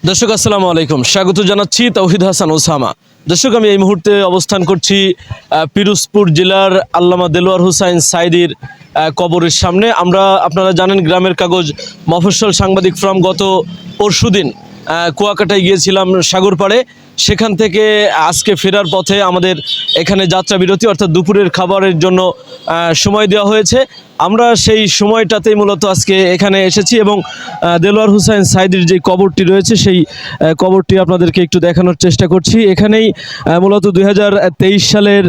দর্শক আসসালামু আলাইকুম, স্বাগত জানাচ্ছি তৌহিদ হাসান ওসামা। দর্শক, আমি এই মুহূর্তে অবস্থান করছি পিরোজপুর জেলার আল্লামা দেলোয়ার হোসাইন সাঈদীর কবরের সামনে। আপনারা জানেন, গ্রামের কাগজ মফস্বল সাংবাদিক ফোরাম গত পরশুদিন কুয়াকাটায় গিয়েছিলাম সাগরপাড়ে। সেখান থেকে আজকে ফেরার পথে আমাদের এখানে যাত্রা বিরতি অর্থাৎ দুপুরের খাবারের জন্য সময় দেওয়া হয়েছে। আমরা সেই সময়টাতেই মূলত আজকে এখানে এসেছি এবং দেলোয়ার হোসাইন সাঈদীর যে কবরটি রয়েছে সেই কবরটি আপনাদেরকে একটু দেখানোর চেষ্টা করছি। এখানেই মূলত 2023 সালের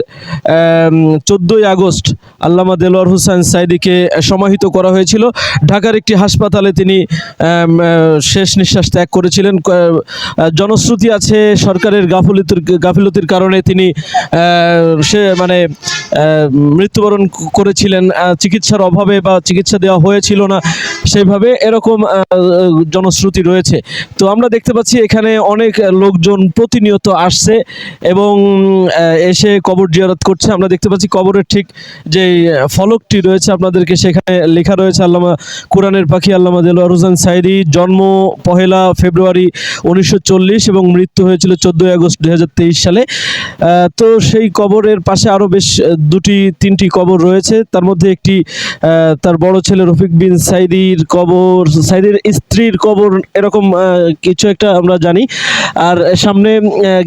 14ই আগস্ট আল্লামা দেলোয়ার হোসাইন সাঈদীকে সমাহিত করা হয়েছিল। ঢাকার একটি হাসপাতালে তিনি শেষ নিঃশ্বাস ত্যাগ করেছিলেন। জনশ্রুতি আছে সরকারের গাফিলতির কারণে তিনি মৃত্যুবরণ করেছিলেন, চিকিৎসার অভাবে বা চিকিৎসা দেওয়া হয়েছিল না সেইভাবে, এরকম জনশ্রুতি রয়েছে। তো আমরা দেখতে পাচ্ছি এখানে অনেক লোকজন প্রতিনিয়ত আসছে এবং এসে কবর জিয়ারত করছে। আমরা দেখতে পাচ্ছি কবরের ঠিক যে ফলকটি রয়েছে আপনাদেরকে সেখানে লেখা রয়েছে আল্লামা কোরআনের পাখি আল্লামা দেলোয়ার হোসাইন সাঈদী, জন্ম 1 ফেব্রুয়ারি 1940 এবং মৃত্যু হয়েছিল 14 আগস্ট 2023 সালে। তো সেই কবরের পাশে আরও বেশ 2-3টি কবর রয়েছে। তার মধ্যে একটি তার বড় ছেলে রফিক বিন সাঈদীর কবর, সাঈদীর স্ত্রীর কবর, এরকম কিছু একটা আমরা জানি। আর সামনে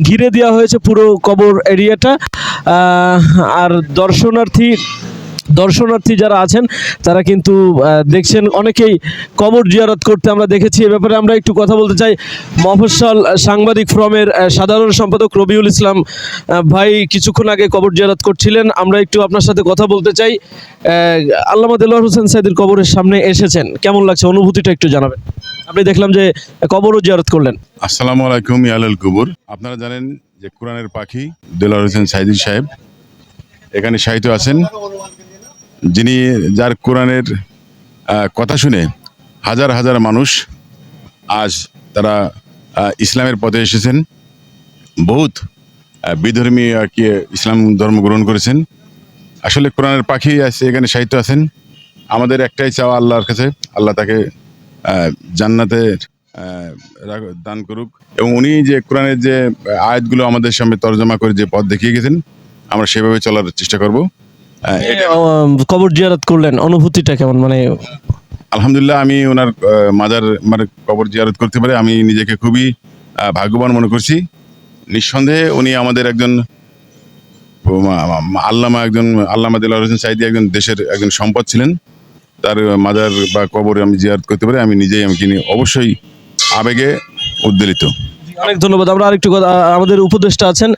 ঘিরে দেওয়া হয়েছে পুরো কবর এরিয়াটা। আর দর্শনার্থী যারা আছেন তারা কিন্তু দেখছেন অনেকেই কবর জিয়ারত করতে আমরা দেখেছি। এ ব্যাপারে আমরা একটু কথা বলতে চাই। মফস্বল সাংবাদিক ফোরামের সাধারণ সম্পাদক রবিউল ইসলাম ভাই কিছুক্ষণ আগে কবর জিয়ারত করছিলেন। আমরা একটু আপনার সাথে কথা বলতে চাই। আল্লামা দেলোয়ার হোসাইন সাঈদীর কবরের সামনে এসেছেন, কেমন লাগছে, অনুভূতিটা একটু জানাবেন। আপনি দেখলাম যে কবরও জিয়ারত করলেন। আসসালামু আলাইকুম ইয়ালাল কুবুর। আপনারা জানেন যে কোরআনের পাখি দেলোয়ার হোসেন সাঈদী সাহেব এখানে শায়িত আছেন, যার কোরআনের কথা শুনে হাজার হাজার মানুষ আজ তারা ইসলামের পথে এসেছেন। বহুত বিধর্মী আর কি ইসলাম ধর্ম গ্রহণ করেছেন। আসলে কোরআনের পাখি আছে এখানে শায়িত আছেন। আমাদের একটাই চাওয়া আল্লাহর কাছে, আল্লাহ তাকে জান্নাতের দান করুক এবং উনি যে কোরআনের যে আয়াতগুলো আমাদের সামনে তর্জমা করে যে পথ দেখিয়ে গেছেন আমরা সেভাবে চলার চেষ্টা করব। কবর জিয়ারত করলেন, অনুভূতিটা কেমন? আলহামদুলিল্লাহ, আমি ওনার মাজার কবর জিয়ারত করতে পারে আমি নিজেকে খুবই ভাগ্যবান মনে করছি। নিঃসন্দেহে উনি আমাদের একজন আল্লামা দেলোয়ার হোসেন সাঈদী একজন দেশের একজন সম্পদ ছিলেন। তার মাজার বা কবরে আমি জিয়ারত করতে পারি আমি নিজেই অবশ্যই আবেগে উদ্বেলিত। অনেক ধন্যবাদ। আমরা আরেকটু আমাদের উপদেষ্টা আছেন,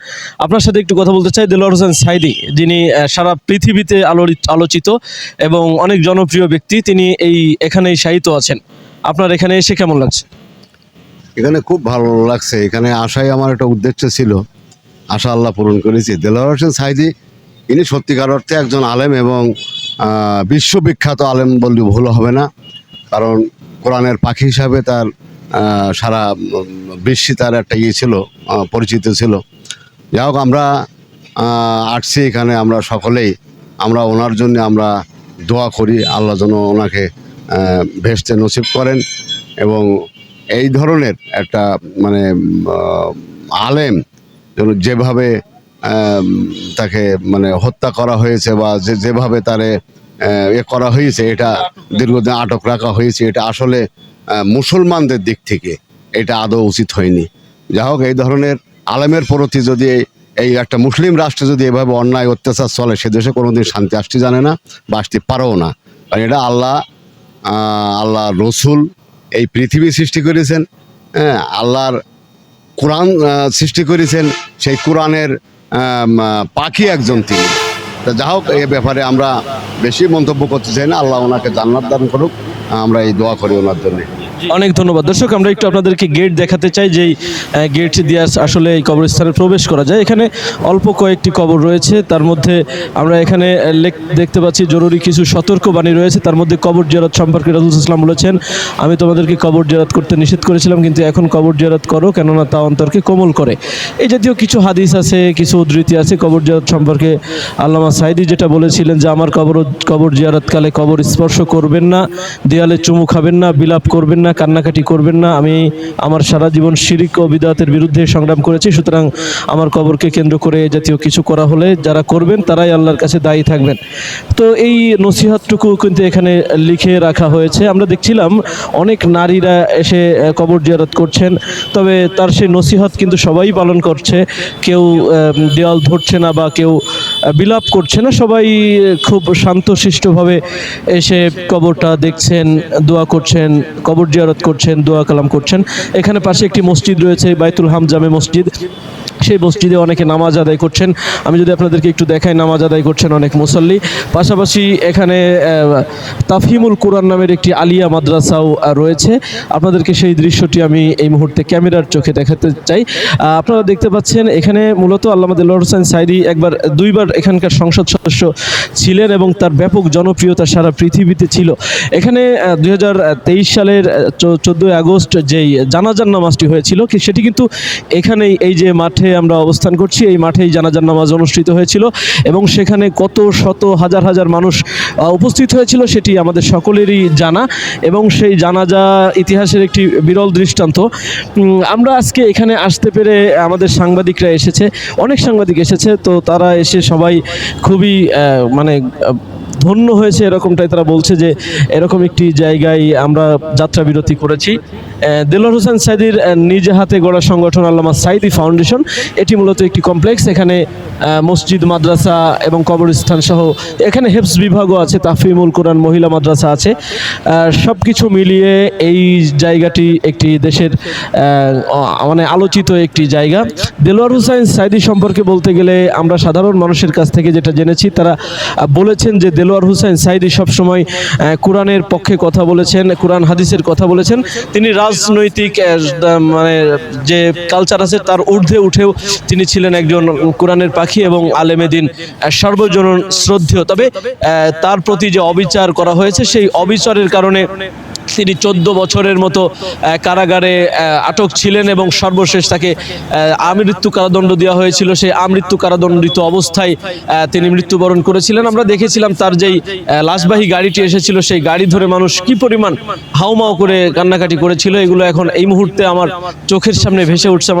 আপনার সাথে একটু কথা বলতে চাই। দেলোয়ার হোসেন সাঈদী যিনি সারা পৃথিবীতে আলোচিত এবং অনেক জনপ্রিয় ব্যক্তি, তিনি এখানেই শায়িত আছেন। আপনার এখানে এসে কেমন লাগছে? এখানে খুব ভালো লাগছে। এখানে আসাই আমার একটা উদ্দেশ্য ছিল, আশা আল্লাহ পূরণ করেছি। দেলোয়ার হোসেন সাঈদী ইনি সত্যিকার অর্থে একজন আলেম এবং বিশ্ববিখ্যাত আলেম বললে ভুল হবে না, কারণ কোরআনের পাখি হিসাবে তার সারা বিশ্বে তার একটা ছিল, পরিচিত ছিল। যাই হোক, আমরা আসছি এখানে, আমরা সকলেই আমরা ওনার জন্য আমরা দোয়া করি, আল্লাহ যেন ওনাকে ভেস্তে নসিব করেন এবং এই ধরনের একটা আলেম যেভাবে তাকে হত্যা করা হয়েছে বা যেভাবে তারে করা হয়েছে, এটা দীর্ঘদিন আটক রাখা হয়েছে, এটা আসলে মুসলমানদের দিক থেকে এটা আদৌ উচিত হয়নি। যাই হোক, এই ধরনের আলেমের প্রতি যদি এই একটা মুসলিম রাষ্ট্রে যদি এভাবে অন্যায় অত্যাচার চলে, সে দেশে কোনোদিন শান্তি আসতে জানে না বা আসতে পারেও না। কারণ এটা আল্লাহ রসুল এই পৃথিবী সৃষ্টি করেছেন, হ্যাঁ, আল্লাহর কোরআন সৃষ্টি করেছেন, সেই কোরআনের পাখি একজন তিনি। যা হোক, এই ব্যাপারে আমরা বেশি মন্তব্য করতে চাই না। আল্লাহ ওনাকে জান্নাত দান করুক, আমরা এই দোয়া করি ওনার জন্য। অনেক ধন্যবাদ। দর্শক, আমরা একটু আপনাদেরকে গেট দেখাতে চাই, যেই গেট দিয়ে আসলে এই কবরস্থানে প্রবেশ করা যায়। এখানে অল্প কয়েকটি কবর রয়েছে, তার মধ্যে আমরা এখানে দেখতে পাচ্ছি জরুরি কিছু সতর্কবাণী রয়েছে। তার মধ্যে কবর জিয়ারত সম্পর্কে রাসূল সাল্লাল্লাহু আলাইহি ওয়াসাল্লাম বলেছেন, আমি তোমাদেরকে কবর জিয়ারত করতে নিষেধ করেছিলাম, কিন্তু এখন কবর জিয়ারত করো, কেননা তা অন্তরকে কোমল করে। এই জাতীয় কিছু হাদিস আছে, কিছু উদ্ধৃতি আছে কবর জিয়ারত সম্পর্কে। আল্লামা সাঈদী যেটা বলেছিলেন যে আমার কবর জিয়ারতকালে কবর স্পর্শ করবেন না, দেয়ালে চুমু খাবেন না, বিলাপ করবেন না, কান্নাকাটি করবেন না। আমি আমার সারা জীবন শিরিক ও বিদআতের বিরুদ্ধে সংগ্রাম করেছি, সুতরাং আমার কবরকে কেন্দ্র করে এ জাতীয় কিছু করা হলে যারা করবেন তারাই আল্লাহর কাছে দায়ী থাকবেন। তো এই নসিহতটুকু কিন্তু এখানে লিখে রাখা হয়েছে। আমরা দেখছিলাম অনেক নারীরা এসে কবর জিয়ারত করছেন, তবে তার সেই নসিহত কিন্তু সবাই পালন করছে। কেউ দেওয়াল ধরছে না বা কেউ বিলাপ করছে না, সবাই খুব শান্তশিষ্টভাবে এসে কবরটা দেখছেন, দোয়া করছেন, কবর জিয়ারত করছেন, দোয়া কালাম করছেন। এখানে পাশে একটি মসজিদ রয়েছে, বাইতুল হাম জামে মসজিদ। সেই মসজিদে অনেকে নামাজ আদায় করছেন। আমি যদি আপনাদেরকে একটু দেখাই, নামাজ আদায় করছেন অনেক মুসল্লি। পাশাপাশি এখানে তাফহিমুল কোরআন নামের একটি আলিয়া মাদ্রাসাও রয়েছে। আপনাদেরকে সেই দৃশ্যটি আমি এই মুহূর্তে ক্যামেরার চোখে দেখাতে চাই। আপনারা দেখতে পাচ্ছেন এখানে মূলত আল্লামা দেলোয়ার হোসাইন সাঈদী দুইবার এখানকার সংসদ সদস্য ছিলেন এবং তার ব্যাপক জনপ্রিয়তা সারা পৃথিবীতে ছিল। এখানে 2023 সালের 14 আগস্ট যেই জানাজার নামাজটি হয়েছিল সেটি কিন্তু এখানেই, এই যে মাঠে আমরা অবস্থান করছি, এই মাঠেই জানাজার নামাজ অনুষ্ঠিত হয়েছিল এবং সেখানে কত শত হাজার হাজার মানুষ উপস্থিত হয়েছিল সেটি আমাদের সকলেরই জানা এবং সেই জানাজা ইতিহাসের একটি বিরল দৃষ্টান্ত। আমরা আজকে এখানে আসতে পেরে, আমাদের সাংবাদিকরা এসেছে, অনেক সাংবাদিক এসেছে, তো তারা এসে সবাই খুবই ধন্য হয়েছে, এরকমটাই তারা বলছে যে এরকম একটি জায়গায় আমরা যাত্রা বিরতি করেছি। দেলোয়ার হোসেন সাঈদীর নিজে হাতে গড়া সংগঠন আল্লামা সাঈদী ফাউন্ডেশন, এটি মূলত একটি কমপ্লেক্স। এখানে মসজিদ, মাদ্রাসা এবং কবরস্থান সহ এখানে হেফজ বিভাগও আছে, তাফহিমুল কোরআন মহিলা মাদ্রাসা আছে। সব কিছু মিলিয়ে এই জায়গাটি একটি দেশের আলোচিত একটি জায়গা। দেলোয়ার হোসেন সাঈদী সম্পর্কে বলতে গেলে আমরা সাধারণ মানুষের কাছ থেকে যেটা জেনেছি, তারা বলেছেন যে দেলোয়ার হোসেন সাঈদী সবসময় কোরআনের পক্ষে কথা বলেছেন, কোরআন হাদিসের কথা বলেছেন। তিনি রাজনৈতিক যে কালচার আছে তার ঊর্ধ্বে উঠেও তিনি ছিলেন একজন কোরআনের পাখি এবং আলেমে দ্বীন, সর্বজন শ্রদ্ধেয়। তবে তার প্রতি যে অবিচার করা হয়েছে, সেই অবিচারের কারণে তিনি 14 বছরের মতো কারাগারে আটক ছিলেন এবং সর্বশেষ তাকে আমৃত্যু কারাদণ্ড দেওয়া হয়েছিল। সেই আমৃত্যু কারাদণ্ডিত অবস্থায় তিনি মৃত্যুবরণ করেছিলেন। আমরা দেখেছিলাম তার যেই লাশবাহী গাড়িটি এসেছিল, সেই গাড়ি ধরে মানুষ কি পরিমাণ হাউমাউ করে কান্নাকাটি করেছিল, এগুলো এখন এই মুহূর্তে আমার চোখের সামনে ভেসে উঠছে।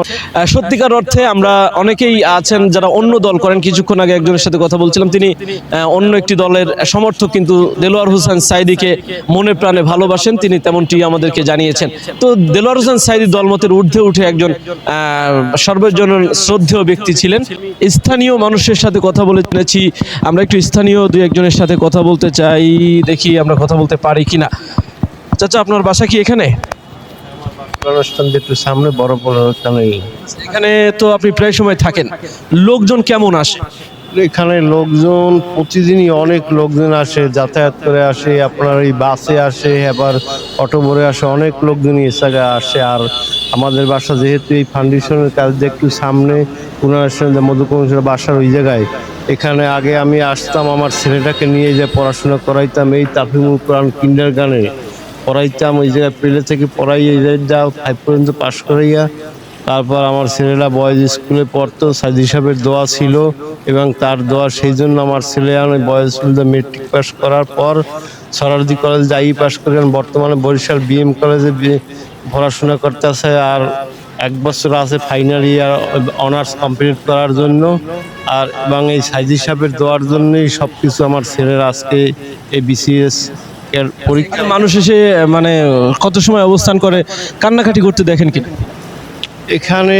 সত্যিকার অর্থে আমরা অনেকেই আছেন যারা অন্য দল করেন। কিছুক্ষণ আগে একজনের সাথে কথা বলছিলাম, তিনি অন্য একটি দলের সমর্থক, কিন্তু দেলোয়ার হোসেন সাঈদীকে মনে প্রাণে ভালোবাসেন, তিনি তেমনটি আমাদেরকে জানিয়েছেন। তো দেলোয়ার হোসেন সাঈদী দলমতের ঊর্ধ্বে উঠে একজন সর্বজন শ্রদ্ধেয় ব্যক্তি ছিলেন। স্থানীয় মানুষের সাথে কথা বলে জেনেছি, আমরা একটু স্থানীয় দুই একজনের সাথে কথা বলতে চাই, দেখি আমরা কথা বলতে পারি কিনা। চাচা, আপনার বাসা কি এখানে? অনুষ্ঠান একটু সামনে বড় বড় এখানে তো আপনি প্রায় সময় থাকেন, লোকজন কেমন আসে? এখানে লোকজন প্রতিদিনই অনেক লোকজন আসে, যাতায়াত করে আসে, আপনার এই বাসে আসে, আবার অটো ভরে আসে, অনেক লোকজনই এ জায়গায় আসে। আর আমাদের বাসা যেহেতু এই ফাউন্ডেশনের কাজ একটু সামনে মধুকুমার বাসার ওই জায়গায়, এখানে আগে আমি আসতাম আমার ছেলেটাকে নিয়ে যে পড়াশোনা করাইতাম, এই তাফহিমুল কোরআন কিন্ডারগার্টেনে পড়াইতাম। ওই জায়গায় প্লে থেকে পড়াই, এই যাও 5 পর্যন্ত পাশ করাইয়া তারপর আমার ছেলেরা বয়েজ স্কুলে পড়তো। সাঈদী সাহেবের দোয়া ছিল এবং তার দোয়া, সেই জন্য আমার ছেলে বয়েজ স্কুলে মেট্রিক পাস করার পর সরারদি কলেজ যাই পাস করেন, বর্তমানে বরিশাল বিএম কলেজে পড়াশোনা করতেছে। আর 1 বছর আছে ফাইনাল ইয়ার অনার্স কমপ্লিট করার জন্য। আর এবং এই সাঈদী সাহেবের দোয়ার জন্যই সব কিছু আমার ছেলের আজকে এই বিসিএস এর পরীক্ষা। মানুষ এসে কত সময় অবস্থান করে, কান্নাকাটি করতে দেখেন কি? এখানে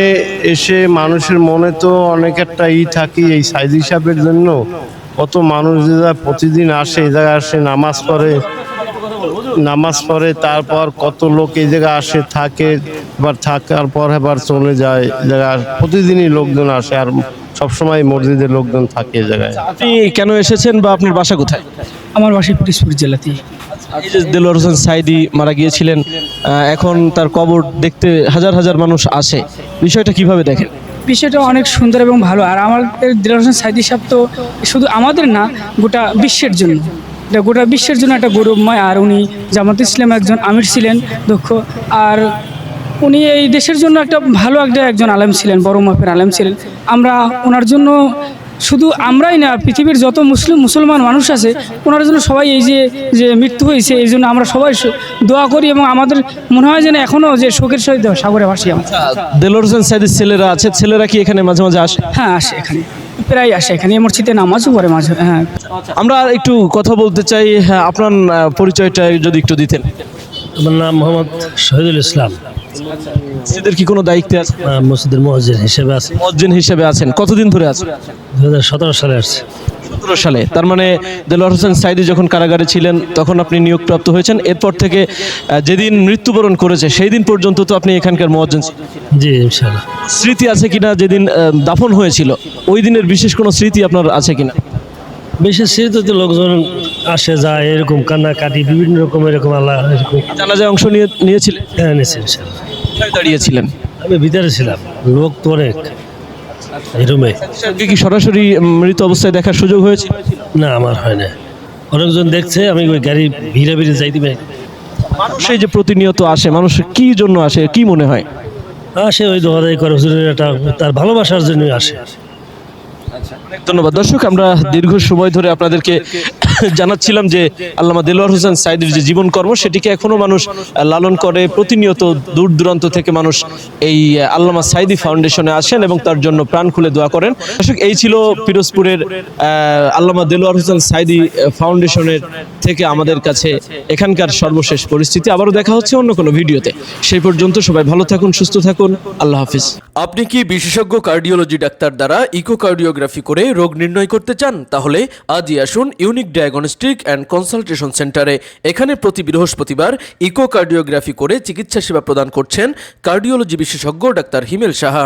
এসে মানুষের মনে তো অনেক একটা থাকে এই সাঈদী সাহেবের জন্য। কত মানুষ যারা প্রতিদিন আসে, এই জায়গায় আসে নামাজ পড়ে, তারপর কত লোক এই জায়গায় আসে, থাকে, এবার থাকার পর এবার চলে যায়। এই জায়গায় প্রতিদিনই লোকজন আসে আর সবসময় মসজিদের লোকজন থাকে এই জায়গায়। আপনি কেন এসেছেন বা আপনার বাসা কোথায়? আমার বাসা পিরোজপুর জেলাতেই। এই যে দেলোয়ার হোসেন সাঈদী মারা গিয়েছিলেন, এখন তার কবর দেখতে হাজার হাজার মানুষ আসে, বিষয়টা কিভাবে দেখেন? বিষয়টা অনেক সুন্দর এবং ভালো। আর আমাদের দেলোয়ার হোসেন সাঈদী সাহেব তো শুধু আমাদের না, গোটা বিশ্বের জন্য, গোটা বিশ্বের জন্য একটা গৌরবময়। আর উনি জামাত ইসলামের একজন আমির ছিলেন, দক্ষ। আর উনি এই দেশের জন্য একটা ভালো একজন আলেম ছিলেন, বড় মাপের আলেম ছিলেন। আমরা ওনার জন্য শুধু আমরাই না, পৃথিবীর যত মুসলমান মানুষ আছে ওনার জন্য সবাই এই যে মৃত্যু হয়েছে এই জন্য আমরা সবাই দোয়া করি, এবং আমাদের মনে হয় যেন এখনও যে শোকের সহিত সাগরে ভাসি আমরা। দেলোয়ার হোসেন সাইদির ছেলেরা আছে, ছেলেরা কি এখানে মাঝে মাঝে আসে? হ্যাঁ আসে, এখানে প্রায় আসে, এখানে এই মসজিদে নামাজও পড়ে মাঝে। হ্যাঁ আমরা আর একটু কথা বলতে চাই। হ্যাঁ, আপনার পরিচয়টা যদি একটু দিতেন। আমার নাম মোহাম্মদ শহীদুল ইসলাম। মসজিদের কি কোনো দায়িত্বে আছে? মসজিদের মুয়াজ্জিন হিসেবে আছি। মুয়াজ্জিন হিসেবে আছেন, কতদিন ধরে আছেন? 2017 সালে আসছে। 17 সালে। তার মানে দেলোয়ার হোসেন সাইদি যখন কারাগারে ছিলেন তখন আপনি নিয়োগপ্রাপ্ত হয়েছেন, এরপর থেকে যেদিন মৃত্যুবরণ করেছে সেই দিন পর্যন্ত তো আপনি এখানকার মুয়াজ্জিন ছিলেন। জি ইনশাআল্লাহ। স্মৃতি আছে কিনা যেদিন দাফন হয়েছিল ওই দিনের বিশেষ কোনো স্মৃতি আপনার আছে কিনা? বিশেষ স্মৃতিতে লোকজন আসে যায়, এরকম কান্নাকাটি বিভিন্ন রকম এরকম আল্লাহ এরকম। জানাজায় অংশ নিয়েছিলেন? হ্যাঁ নিয়েছি ইনশাআল্লাহ। কোথায় দাঁড়িয়েছিলেন? আমি ভিতরে ছিলাম, লোক তো অনেক এই রুমে। সাহেবকে কি সরাসরি মৃত অবস্থায় দেখার সুযোগ হয়েছিল? না আমার হয় না, অনেকজন দেখছে, আমি ওই গাড়ি ভিড়ে ভিড়ে যাইতে পারি। মানুষ এই যে প্রতিনিয়ত আসে, মানুষ কি জন্য আসে কি মনে হয়? আসে ওই দোয়াদাই করে, হুজুরের একটা তার ভালোবাসার জন্যই আসে। ধন্যবাদ। দর্শক, আমরা দীর্ঘ সময় ধরে আপনাদেরকে জানাচ্ছিলাম যে আল্লামা দেলোয়ার হোসেন সাইদির যে জীবনকর্ম সেটিকে এখনো মানুষ লালন করে। প্রতিনিয়ত দূর দূরান্ত থেকে মানুষ এই আল্লামা সাইদি ফাউন্ডেশনে আসেন এবং তার জন্য প্রাণ খুলে দোয়া করেন। দর্শক, এই ছিল পিরোজপুরের আল্লামা দেলোয়ার হোসেন সাইদি ফাউন্ডেশনের থেকে আমাদের কাছে এখানকার সর্বশেষ পরিস্থিতি। আবারও দেখা হচ্ছে অন্য কোনো ভিডিওতে। সেই পর্যন্ত সবাই ভালো থাকুন, সুস্থ থাকুন। আল্লাহ হাফিজ। আপনি কি বিশেষজ্ঞ কার্ডিওলজি ডাক্তার দ্বারা ইকোকার্ডিওগ্রাফি করে রোগ নির্ণয় করতে চান? তাহলে আজই আসুন ইউনিক ডায়াগনস্টিক অ্যান্ড কনসালটেশন সেন্টারে। এখানে প্রতি বৃহস্পতিবার ইকোকার্ডিওগ্রাফি করে চিকিৎসা সেবা প্রদান করছেন কার্ডিওলজি বিশেষজ্ঞ ডাক্তার হিমেল সাহা।